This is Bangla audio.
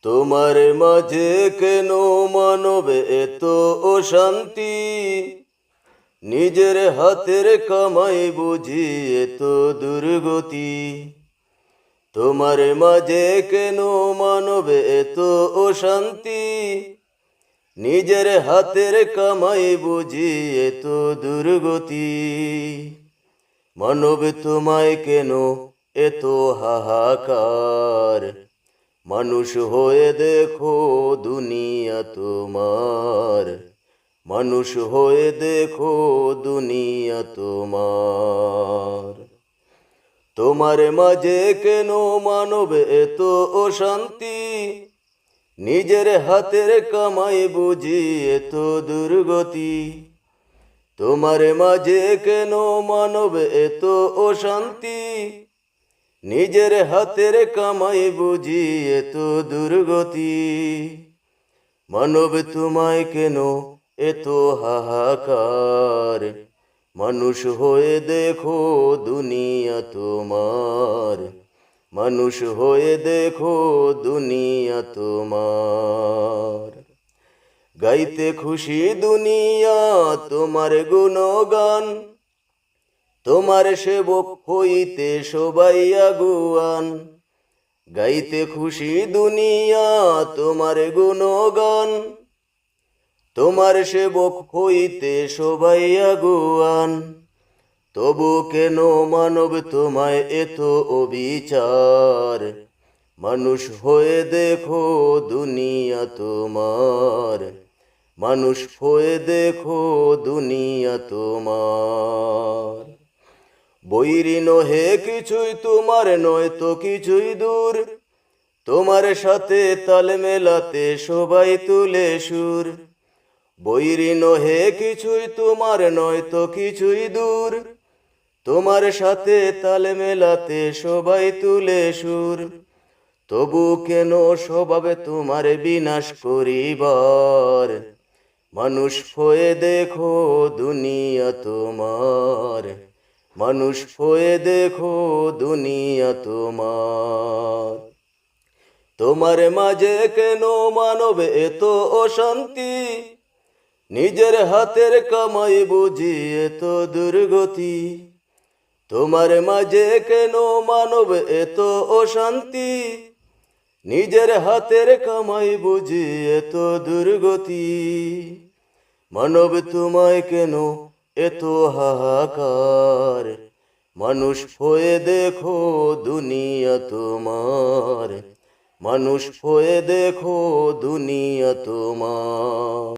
তোমার মাঝে কেন মানবে এত অশান্তি? নিজের হাতের কামাই বুঝি এত দুর্গতি। তোমার মাঝে কেন মানবে এত অশান্তি? নিজের হাতের কামাই বুঝি এত দুর্গতি। মানব তোমায় কেন এত হাহাকার? মানুষ হয়ে দেখো দুনিয়া তোমার, মানুষ হয়ে দেখো দুনিয়া তোমার। তোমার মাঝে কেন মানব এত অশান্তি? নিজের হাতের কামাই বুঝি এত দুর্গতি। তোমার মাঝে কেন মানব এত অশান্তি? নিজের হাতের কামাই বুঝি এত দুর্গতি। মানব তোমায় কেন এত হাহাকার? মানুষ হয়ে দেখো দুনিয়া তোমার, মানুষ হয়ে দেখো দুনিয়া তোমার। গাইতে খুশি দুনিয়া তোমার গুণগান, তোমার সেবক হইতে সবাই আগুয়ান। গাইতে খুশি দুনিয়া তোমার গুণগান, তোমার সেবক হইতে সবাই আগুয়ান। তবু কেন মানব তোমায় এত অবিচার? মানুষ হয়ে দেখো দুনিয়া তোমার, মানুষ হয়ে দেখো দুনিয়া তোমার। বৈরী নহে কিছুই তোমার, নয় তো কিছুই দূর। তোমার সাথে তাল মেলাতে সবাই তুলে সুর। বৈরী নহে কিছুই তোমার, নয় তো কিছুই দূর। তোমার সাথে তাল মেলাতে সবাই তুলে সুর। তবু কেন স্বভাবে তোমার বিনাশ করিবার? মানুষ হয়ে দেখো দুনিয়া তোমার, মানুষ হয়ে দেখো দুনিয়া তোমার। তোমার মাঝে কেন মানব এত অশান্তি? নিজের হাতের কামাই বুঝি এত দুর্গতি। তোমার মাঝে কেন মানব এত অশান্তি? নিজের হাতের কামাই বুঝি এত দুর্গতি। মানব তোমায় কেন এত হাহাকার? মানুষ হয়ে দেখো দুনিয়া তোমার, মানুষ হয়ে দেখো দুনিয়া তোমার।